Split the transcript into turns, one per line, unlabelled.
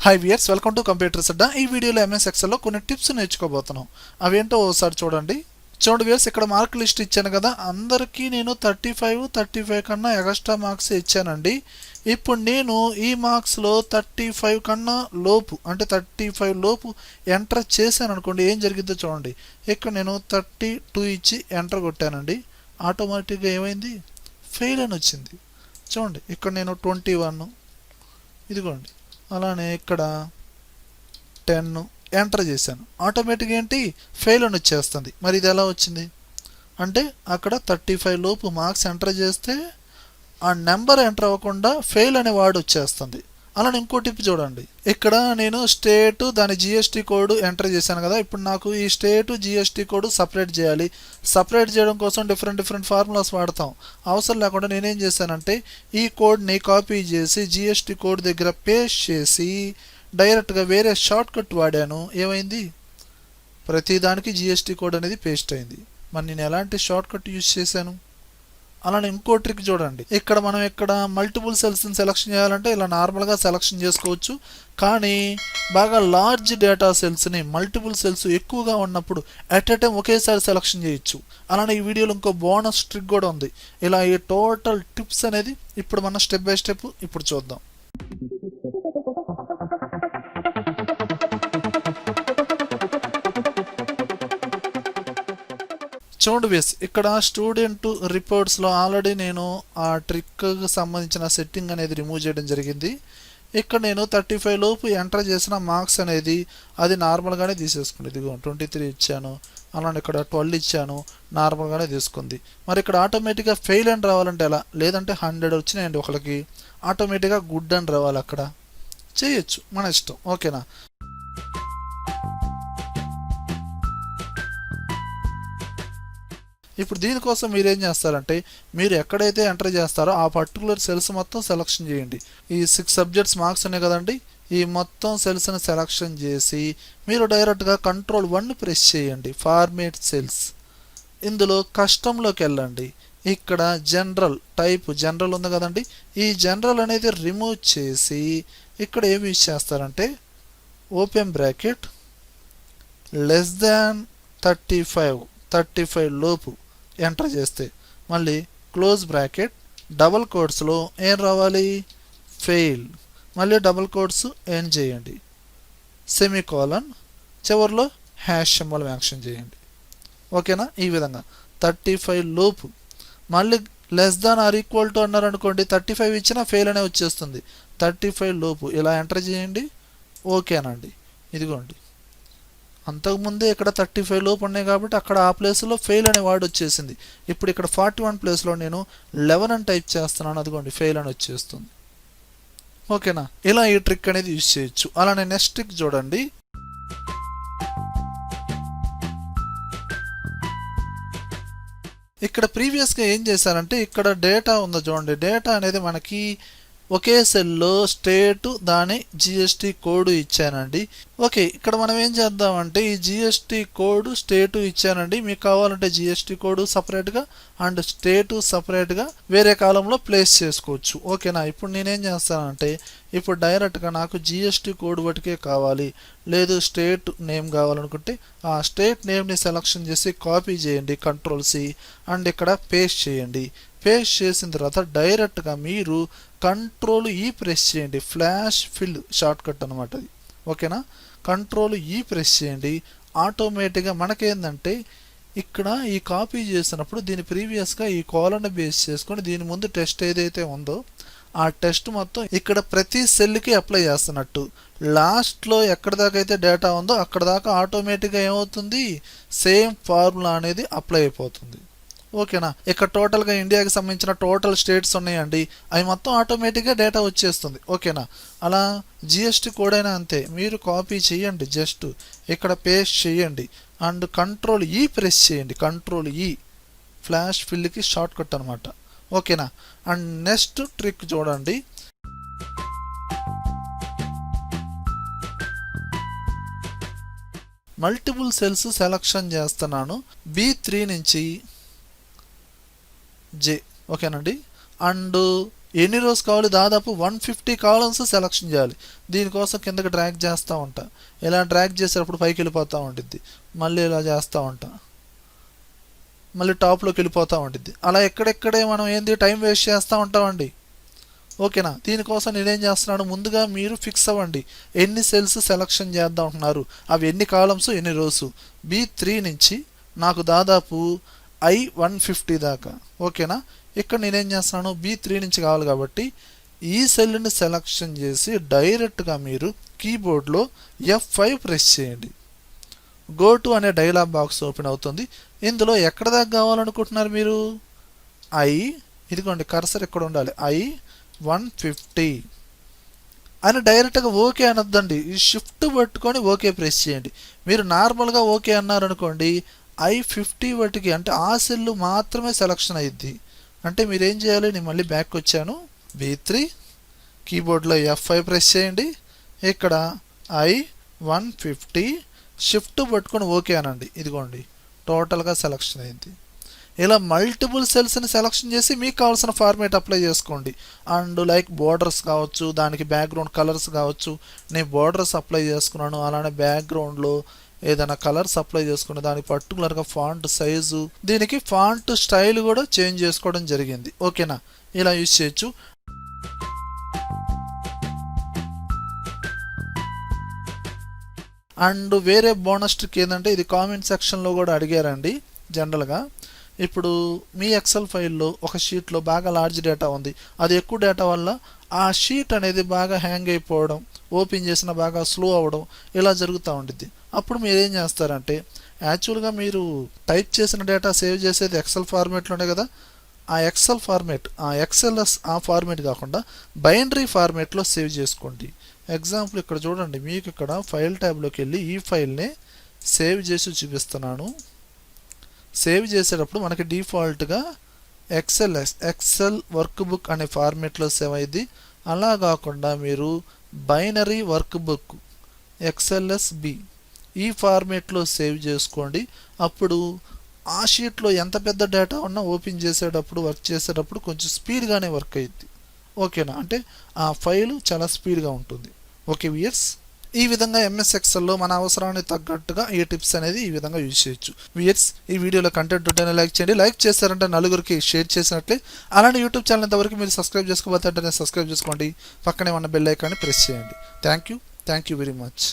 High viewers, welcome to computers Adda. ఈ వీడియోలో MS Excel లో కొన్ని టిప్స్ నేర్చుకోబోతున్నాం. అవేంటో ఒకసారి చూడండి. వ్యూయర్స్, ఇక్కడ మార్క్ లిస్ట్ ఇచ్చాను కదా, అందరికీ నేను 35 కన్నా ఎక్స్ట్రా మార్క్స్ ఇచ్చానండి. ఇప్పుడు నేను ఈ మార్క్స్లో 35 కన్నా లోపు అంటే 35 లోపు ఎంటర్ చేశాను అనుకోండి, ఏం జరిగిద్దో చూడండి. ఇక్కడ నేను 32 ఇచ్చి ఎంటర్ కొట్టానండి. ఆటోమేటిక్గా ఏమైంది, ఫెయిల్ అని వచ్చింది. చూడండి, ఇక్కడ నేను 21 ఇదిగోండి, అలానే ఇక్కడ 10 ఎంటర్ చేశాను. ఆటోమేటిక్గా ఏంటి, ఫెయిల్ అని వచ్చేస్తుంది. మరి ఇది ఎలా వచ్చింది అంటే, అక్కడ 35 లోపు మార్క్స్ ఎంటర్ చేస్తే ఆ నెంబర్ ఎంటర్ అవ్వకుండా ఫెయిల్ అనే వర్డ్ వచ్చేస్తుంది. అలానే ఇంకో టిప్ చూడండి, ఇక్కడ నేను స్టేటు దాని జిఎస్టీ కోడ్ ఎంటర్ చేశాను కదా. ఇప్పుడు నాకు ఈ స్టేటు జిఎస్టీ కోడ్ సపరేట్ చేయాలి. సపరేట్ చేయడం కోసం డిఫరెంట్ ఫార్ములాస్ వాడతాం. అవసరం లేకుండా నేనేం చేశానంటే, ఈ కోడ్ని కాపీ చేసి జిఎస్టీ కోడ్ దగ్గర పేస్ట్ చేసి డైరెక్ట్గా వేరే షార్ట్ కట్ వాడాను. ఏమైంది, ప్రతిదానికి జిఎస్టీ కోడ్ అనేది పేస్ట్ అయింది. మరి నేను ఎలాంటి షార్ట్ కట్ యూజ్ చేశాను. అలానే ఇంకో ట్రిక్ చూడండి, ఇక్కడ మనం ఇక్కడ మల్టిపుల్ సెల్స్ని సెలెక్షన్ చేయాలంటే ఇలా నార్మల్గా సెలెక్షన్ చేసుకోవచ్చు. కానీ బాగా లార్జ్ డేటా సెల్స్ని, మల్టిపుల్ సెల్స్ ఎక్కువగా ఉన్నప్పుడు అట్ ఎ టైం ఒకేసారి సెలెక్షన్ చేయొచ్చు. అలానే ఈ వీడియోలో ఇంకో బోనస్ ట్రిక్ కూడా ఉంది. ఇలా ఈ టోటల్ టిప్స్ అనేది ఇప్పుడు మనం స్టెప్ బై స్టెప్ ఇప్పుడు చూద్దాం. చూడండి వేస్, ఇక్కడ స్టూడెంట్ రిపోర్ట్స్లో ఆల్రెడీ నేను ఆ ట్రిక్కి సంబంధించిన సెట్టింగ్ అనేది రిమూవ్ చేయడం జరిగింది. ఇక్కడ నేను 35 లోపు ఎంటర్ చేసిన మార్క్స్ అనేది అది నార్మల్గానే తీసేసుకుంది. ఇదిగో 23 ఇచ్చాను, అలానే ఇక్కడ 12 ఇచ్చాను, నార్మల్గానే తీసుకుంది. మరి ఇక్కడ ఆటోమేటిక్గా ఫెయిల్ అని రావాలంటే ఎలా, లేదంటే 100 వచ్చినాయండి ఒకరికి, ఆటోమేటిక్గా గుడ్ అని రావాలి. అక్కడ చేయొచ్చు, మన ఇష్టం. ఓకేనా. ఇప్పుడు దీనికోసం మీరు ఏం చేస్తారంటే, మీరు ఎక్కడైతే ఎంటర్ చేస్తారో ఆ పర్టికులర్ సెల్స్ మొత్తం సెలెక్షన్ చేయండి. ఈ 6 సబ్జెక్ట్స్ మార్క్స్ ఉన్నాయి కదండి, ఈ మొత్తం సెల్స్ని సెలెక్షన్ చేసి మీరు డైరెక్ట్గా Ctrl+1 ప్రెస్ చేయండి. ఫార్మేట్ సెల్స్, ఇందులో కస్టమ్లోకి వెళ్ళండి. ఇక్కడ జనరల్ టైప్ జనరల్ ఉంది కదండి, ఈ జనరల్ అనేది రిమూవ్ చేసి ఇక్కడ ఏమి యూజ్ చేస్తారంటే, ఓపెన్ బ్రాకెట్ లెస్ దాన్ 35 లోపు ఎంటర్ చేస్తే మళ్ళీ క్లోజ్ బ్రాకెట్ డబల్ కోట్స్లో ఏం రావాలి, ఫెయిల్. మళ్ళీ డబల్ కోట్స్ ఏం చేయండి, సెమీకోలన్, చివరిలో హ్యాష్ సింబల్ యాక్షన్ చేయండి. ఓకేనా. ఈ విధంగా 35 లోపు, మళ్ళీ less than or equal to అన్నారు అనుకోండి, 35 ఇచ్చినా ఫెయిల్ అనే వచ్చేస్తుంది. 35 లోపు ఇలా ఎంటర్ చేయండి. ఓకేనండి. ఇదిగోండి, అంతకుముందే ఇక్కడ 35 లోపు ఉన్నాయి కాబట్టి అక్కడ ఆ ప్లేస్లో ఫెయిల్ అనే వర్డ్ వచ్చేసింది. ఇప్పుడు ఇక్కడ 41 ప్లేస్లో నేను 11 అని టైప్ చేస్తున్నాను, అదిగోండి ఫెయిల్ అని వచ్చేస్తుంది. ఓకేనా. ఇలా ఈ ట్రిక్ అనేది యూజ్ చేయొచ్చు. అలానే నెక్స్ట్ ట్రిక్ చూడండి, ఇక్కడ ప్రీవియస్గా ఏం చేశారంటే, ఇక్కడ డేటా ఉందో చూడండి, డేటా అనేది మనకి ఒకే సెల్లో స్టేటు దాని జిఎస్టీ కోడ్ ఇచ్చానండి. ఓకే, ఇక్కడ మనం ఏం చేద్దామంటే, ఈ జిఎస్టీ కోడ్ స్టేటు ఇచ్చానండి. మీకు కావాలంటే జిఎస్టీ కోడ్ సపరేట్గా అండ్ స్టేటు సపరేట్గా వేరే కాలంలో ప్లేస్ చేసుకోవచ్చు. ఓకేనా. ఇప్పుడు నేనేం చేస్తానంటే, ఇప్పుడు డైరెక్ట్గా నాకు జిఎస్టీ కోడ్ బట్టికే కావాలి, లేదు స్టేట్ నేమ్ కావాలనుకుంటే ఆ స్టేట్ నేమ్ని సెలెక్షన్ చేసి కాపీ చేయండి, Ctrl+C, అండ్ ఇక్కడ పేస్ట్ చేయండి. పేస్ట్ చేసిన తర్వాత డైరెక్ట్గా మీరు Ctrl+E ప్రెస్ చేయండి. ఫ్లాష్ ఫిల్ షార్ట్ కట్ అనమాట అది. ఓకేనా. Ctrl+E ప్రెస్ చేయండి. ఆటోమేటిక్గా మనకేందంటే, ఇక్కడ ఈ కాపీ చేసినప్పుడు దీని ప్రీవియస్గా ఈ కాలమ్ని బేస్ చేసుకొని దీని ముందు టెస్ట్ ఏదైతే ఉందో ఆ టెస్ట్ మొత్తం ఇక్కడ ప్రతి సెల్కి అప్లై చేస్తున్నట్టు, లాస్ట్లో ఎక్కడ దాకా అయితే డేటా ఉందో అక్కడ దాకా ఆటోమేటిక్గా ఏమవుతుంది, సేమ్ ఫార్ములా అనేది అప్లై అయిపోతుంది. ఓకేనా. ఇక్కడ టోటల్గా ఇండియాకి సంబంధించిన టోటల్ స్టేట్స్ ఉన్నాయండి, అవి మొత్తం ఆటోమేటిక్గా డేటా వచ్చేస్తుంది. ఓకేనా. అలా జిఎస్టీ కోడ్ అయినా అంతే, మీరు కాపీ చేయండి, జస్ట్ ఇక్కడ పేస్ట్ చేయండి అండ్ Ctrl+E ప్రెస్ చేయండి. Ctrl+E ఫ్లాష్ ఫిల్కి షార్ట్ కట్ అనమాట. ఓకేనా. అండ్ నెక్స్ట్ ట్రిక్ చూడండి, మల్టిపుల్ సెల్స్ సెలెక్షన్ చేస్తున్నాను. B3 నుంచి J. ఓకేనండి. అండ్ ఎన్ని రోస్ కావాలి, దాదాపు 150 కాలమ్స్ సెలెక్షన్ చేయాలి. దీనికోసం కిందకి డ్రాగ్ చేస్తూ ఉంటా. ఇలా డ్రాగ్ చేసేటప్పుడు పైకి వెళ్ళిపోతూ ఉంటుంది, మళ్ళీ ఇలా చేస్తూ ఉంటా, మళ్ళీ టాప్లోకి వెళ్ళిపోతూ ఉంటుంది. అలా ఎక్కడెక్కడే మనం టైం వేస్ట్ చేస్తూ ఉంటామండి. ఓకేనా. దీనికోసం నేనేం చేస్తున్నాను, ముందుగా మీరు ఫిక్స్ అవ్వండి ఎన్ని సెల్స్ సెలెక్షన్ చేద్దాం అంటున్నారు, అవి ఎన్ని కాలమ్స్ ఎన్ని రోస్. B3 నుంచి నాకు దాదాపు I150 దాకా. ఓకేనా. ఇక్కడ నేనేం చేస్తున్నాను, B3 నుంచి కావాలి కాబట్టి ఈ సెల్ని సెలెక్షన్ చేసి డైరెక్ట్గా మీరు కీబోర్డ్లో F5 ప్రెస్ చేయండి. గో టు అనే డైలాగ్ బాక్స్ ఓపెన్ అవుతుంది. ఇందులో ఎక్కడ దాకా కావాలనుకుంటున్నారు మీరు, ఇదిగోండి కర్సర్ ఇక్కడ ఉండాలి, I150 అని డైరెక్ట్గా ఓకే అనొద్దండి. ఈ షిఫ్ట్ పట్టుకొని ఓకే ప్రెస్ చేయండి. మీరు నార్మల్గా ఓకే అన్నారనుకోండి, I50 వాటికి అంటే ఆ సెల్ మాత్రమే సెలక్షన్ అయ్యిద్ది. అంటే మీరేం చేయాలి, నేను మళ్ళీ బ్యాక్ వచ్చాను, B3 కీబోర్డ్లో F5 ప్రెస్ చేయండి. ఇక్కడ I150 షిఫ్ట్ పట్టుకొని ఓకే అనండి. ఇదిగోండి టోటల్గా సెలక్షన్ అయింది. ఇలా మల్టిపుల్ సెల్స్ని సెలక్షన్ చేసి మీకు కావాల్సిన ఫార్మేట్ అప్లై చేసుకోండి. అండ్ లైక్ బోర్డర్స్ కావచ్చు, దానికి బ్యాక్గ్రౌండ్ కలర్స్ కావచ్చు. నేను బోర్డర్స్ అప్లై చేసుకున్నాను, అలానే బ్యాక్గ్రౌండ్లో ఏదైనా కలర్స్ అప్లై చేసుకుని దానికి పర్టికులర్గా ఫాంట్ సైజు, దీనికి ఫాంట్ స్టైల్ కూడా చేంజ్ చేసుకోవడం జరిగింది. ఓకేనా. ఇలా యూజ్ చేయొచ్చు. అండ్ వేరే బోనస్ ట్రిక్ ఏంటంటే, ఇది కామెంట్ సెక్షన్లో కూడా అడిగారండి. జనరల్గా ఇప్పుడు మీ ఎక్సెల్ ఫైల్లో ఒక షీట్లో బాగా లార్జ్ డేటా ఉంది, అది ఎక్కువ డేటా వల్ల ఆ షీట్ అనేది బాగా హ్యాంగ్ అయిపోవడం, ఓపెన్ చేసిన బాగా స్లో అవ్వడం ఇలా జరుగుతూ ఉంటుంది. అప్పుడు మీరు ఏం చేస్తారంటే, యాక్చువల్గా మీరు టైప్ చేసిన డేటా సేవ్ చేసేది ఎక్సెల్ ఫార్మేట్లోనే కదా, ఆ ఎక్సెల్ ఫార్మేట్ ఎక్సెల్ఎస్ ఆ ఫార్మేట్ కాకుండా బైనరీ ఫార్మేట్లో సేవ్ చేసుకోండి. ఎగ్జాంపుల్ ఇక్కడ చూడండి, మీకు ఇక్కడ ఫైల్ ట్యాబ్లోకి వెళ్ళి ఈ ఫైల్ని సేవ్ చేసి చూపిస్తున్నాను. సేవ్ చేసేటప్పుడు మనకి డిఫాల్ట్గా ఎక్సెల్ వర్క్ బుక్ అనే ఫార్మేట్లో సేవ్ అయ్యింది. అలా కాకుండా మీరు బైనరీ వర్క్ బుక్ XLSB ఈ ఫార్మేట్లో సేవ్ చేసుకోండి. అప్పుడు ఆ షీట్లో ఎంత పెద్ద డేటా ఉన్నా ఓపెన్ చేసేటప్పుడు వర్క్ చేసేటప్పుడు కొంచెం స్పీడ్గానే వర్క్ అయ్యింది. ఓకేనా. అంటే ఆ ఫైలు చాలా స్పీడ్గా ఉంటుంది. ఓకే వ్యూయర్స్, ఈ విధంగా MS ఎక్సెల్లో మన అవసరానికి తగ్గట్టుగా ఈ టిప్స్ అనేది ఈ విధంగా యూజ్ చేయొచ్చు. వ్యూయర్స్, ఈ వీడియోలో కంటెంట్ ఉంటేనే లైక్ చేయండి. లైక్ చేస్తారంటే నలుగురికి షేర్ చేసినట్లే. అలానే యూట్యూబ్ ఛానల్ ఇంతవరకు మీరు సబ్స్క్రైబ్ చేసుకోబోతుంటేనే సబ్స్క్రైబ్ చేసుకోండి. పక్కనే ఉన్న బెల్ ఐకాన్ని ప్రెస్ చేయండి. Thank you very much.